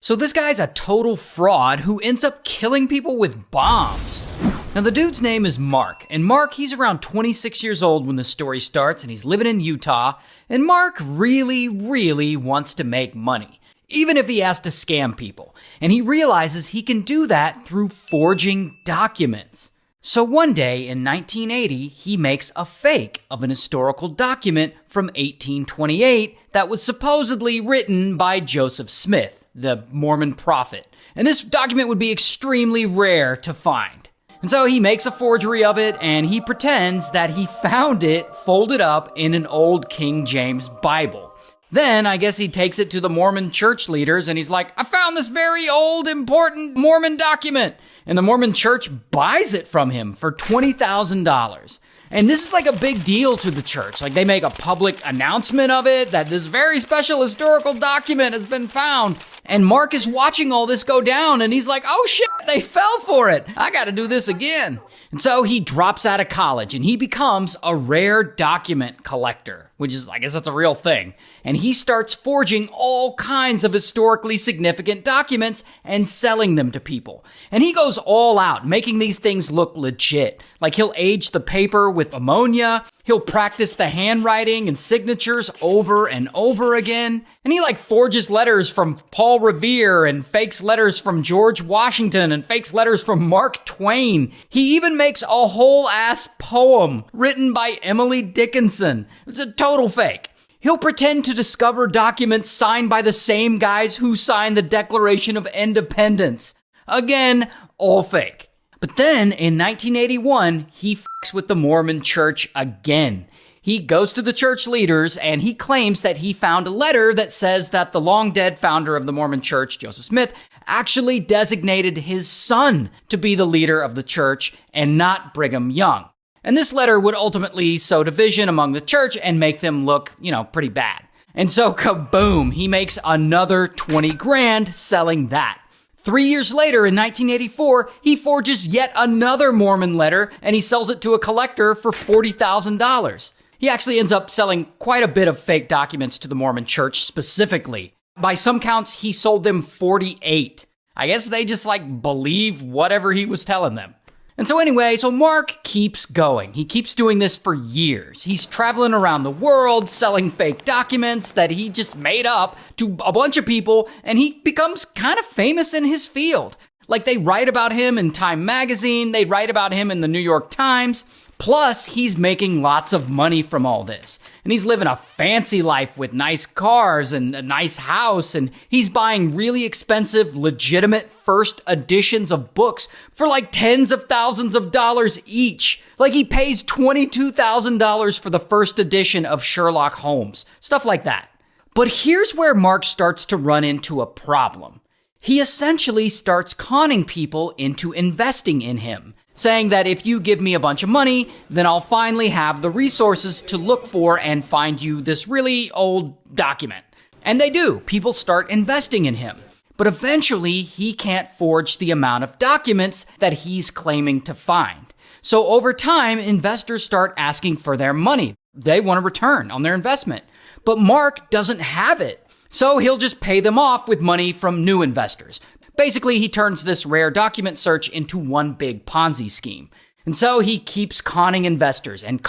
So this guy's a total fraud who ends up killing people with bombs. Now the dude's name is Mark, and Mark, he's around 26 years old when the story starts, and he's living in Utah, and Mark really wants to make money, even if he has to scam people, and he realizes he can do that through forging documents. So one day in 1980, he makes a fake of an historical document from 1828 that was supposedly written by Joseph Smith, the Mormon prophet, and this document would be extremely rare to find. And so he makes a forgery of it, and he pretends that he found it folded up in an old King James Bible. Then, I guess he takes it to the Mormon church leaders, and he's like, I found this very old, important Mormon document. And the Mormon church buys it from him for $20,000. And this is like a big deal to the church. Like, they make a public announcement of it, that this very special historical document has been found. And Mark is watching all this go down, and he's like, oh shit, they fell for it. I gotta do this again. And so he drops out of college, and he becomes a rare document collector, which is, I guess that's a real thing. And he starts forging all kinds of historically significant documents and selling them to people. And he goes all out, making these things look legit. Like, he'll age the paper with ammonia, he'll practice the handwriting and signatures over and over again, and he forges letters from Paul Revere and fakes letters from George Washington and fakes letters from Mark Twain. He even makes a whole ass poem written by Emily Dickinson. It's a total fake. He'll pretend to discover documents signed by the same guys who signed the Declaration of Independence. Again, all fake. But then, in 1981, he fucks with the Mormon church again. He goes to the church leaders and he claims that he found a letter that says that the long-dead founder of the Mormon church, Joseph Smith, actually designated his son to be the leader of the church and not Brigham Young. And this letter would ultimately sow division among the church and make them look, pretty bad. And so, kaboom, he makes another 20 grand selling that. 3 years later, in 1984, he forges yet another Mormon letter, and he sells it to a collector for $40,000. He actually ends up selling quite a bit of fake documents to the Mormon church specifically. By some counts, he sold them 48. I guess they just believe whatever he was telling them. And so anyway, Mark keeps going. He keeps doing this for years. He's traveling around the world selling fake documents that he just made up to a bunch of people, and he becomes kind of famous in his field. They write about him in Time magazine, they write about him in the New York Times. Plus, he's making lots of money from all this. And he's living a fancy life with nice cars and a nice house. And he's buying really expensive, legitimate first editions of books for tens of thousands of dollars each. He pays $22,000 for the first edition of Sherlock Holmes. Stuff like that. But here's where Mark starts to run into a problem. He essentially starts conning people into investing in him, saying that if you give me a bunch of money, then I'll finally have the resources to look for and find you this really old document. And they do. People start investing in him. But eventually, he can't forge the amount of documents that he's claiming to find. So over time, investors start asking for their money. They want a return on their investment. But Mark doesn't have it. So he'll just pay them off with money from new investors. Basically, he turns this rare document search into one big Ponzi scheme. And so he keeps conning investors. And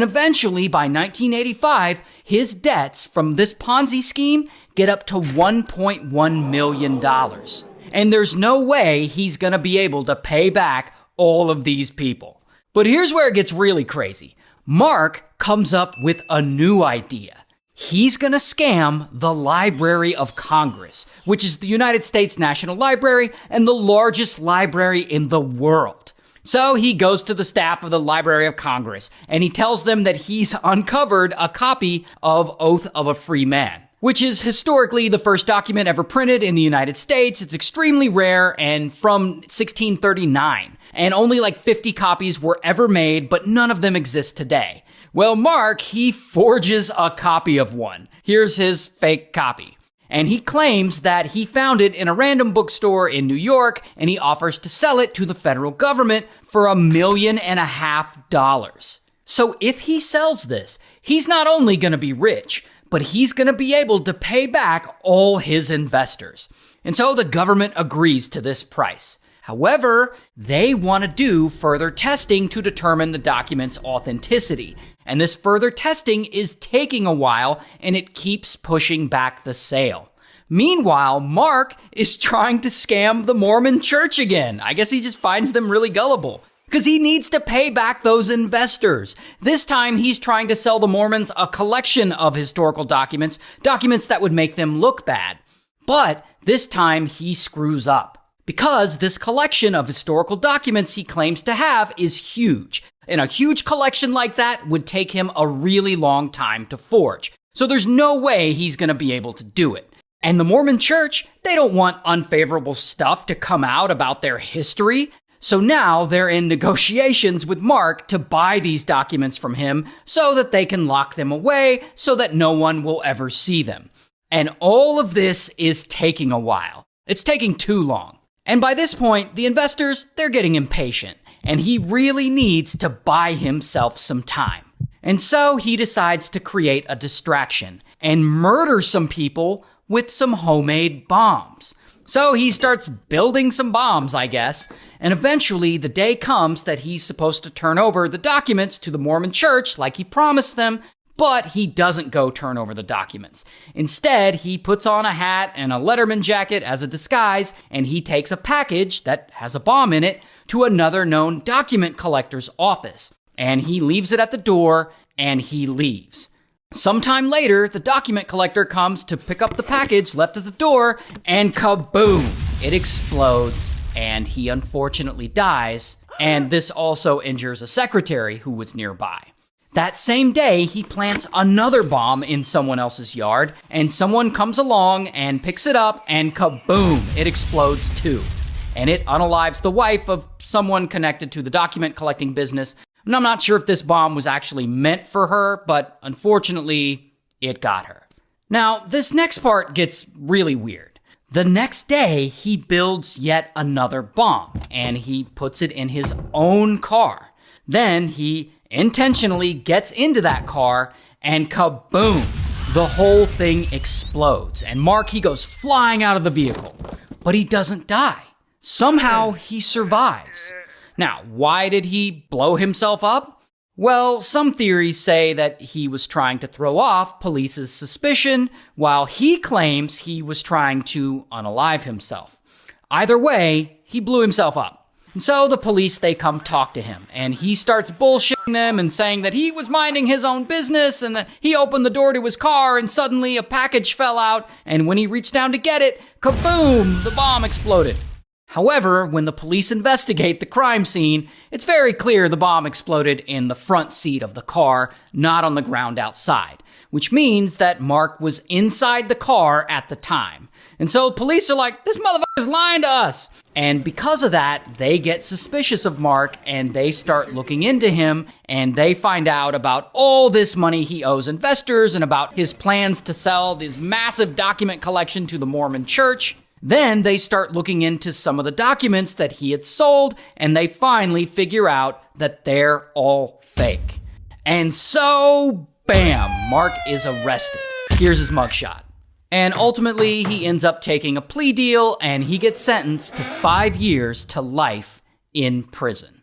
eventually, by 1985, his debts from this Ponzi scheme get up to $1.1 million. And there's no way he's going to be able to pay back all of these people. But here's where it gets really crazy. Mark comes up with a new idea. He's going to scam the Library of Congress, which is the United States National Library and the largest library in the world. So he goes to the staff of the Library of Congress and he tells them that he's uncovered a copy of Oath of a Free Man, which is historically the first document ever printed in the United States. It's extremely rare and from 1639. And only 50 copies were ever made, but none of them exist today. Well, Mark, he forges a copy of one. Here's his fake copy. And he claims that he found it in a random bookstore in New York, and he offers to sell it to the federal government for $1.5 million. So if he sells this, he's not only going to be rich, but he's going to be able to pay back all his investors. And so the government agrees to this price. However, they want to do further testing to determine the document's authenticity. And this further testing is taking a while, and it keeps pushing back the sale. Meanwhile, Mark is trying to scam the Mormon church again. I guess he just finds them really gullible, because he needs to pay back those investors. This time, he's trying to sell the Mormons a collection of historical documents that would make them look bad. But this time, he screws up, because this collection of historical documents he claims to have is huge. And a huge collection like that would take him a really long time to forge. So there's no way he's going to be able to do it. And the Mormon church, they don't want unfavorable stuff to come out about their history. So now they're in negotiations with Mark to buy these documents from him so that they can lock them away so that no one will ever see them. And all of this is taking a while. It's taking too long. And by this point, the investors, they're getting impatient. And he really needs to buy himself some time. And so he decides to create a distraction and murder some people with some homemade bombs. So he starts building some bombs, I guess, and eventually the day comes that he's supposed to turn over the documents to the Mormon church like he promised them, but he doesn't go turn over the documents. Instead, he puts on a hat and a Letterman jacket as a disguise, and he takes a package that has a bomb in it to another known document collector's office, and he leaves it at the door, and he leaves. Sometime later, the document collector comes to pick up the package left at the door, and kaboom! It explodes, and he unfortunately dies, and this also injures a secretary who was nearby. That same day, he plants another bomb in someone else's yard, and someone comes along and picks it up, and kaboom! It explodes too. And it unalives the wife of someone connected to the document collecting business. And I'm not sure if this bomb was actually meant for her, but unfortunately, it got her. Now, this next part gets really weird. The next day, he builds yet another bomb, and he puts it in his own car. Then he intentionally gets into that car, and kaboom! The whole thing explodes, and Mark, he goes flying out of the vehicle. But he doesn't die. Somehow, he survives. Now, why did he blow himself up? Well, some theories say that he was trying to throw off police's suspicion, while he claims he was trying to unalive himself. Either way, he blew himself up. And so the police, they come talk to him, and he starts bullshitting them and saying that he was minding his own business and that he opened the door to his car and suddenly a package fell out, and when he reached down to get it, kaboom, the bomb exploded. However, when the police investigate the crime scene, it's very clear the bomb exploded in the front seat of the car, not on the ground outside, which means that Mark was inside the car at the time. And so police are like, this motherfucker's lying to us. And because of that, they get suspicious of Mark and they start looking into him, and they find out about all this money he owes investors and about his plans to sell this massive document collection to the Mormon church. Then they start looking into some of the documents that he had sold, and they finally figure out that they're all fake. And so, bam, Mark is arrested. Here's his mugshot. And ultimately, he ends up taking a plea deal, and he gets sentenced to 5 years to life in prison.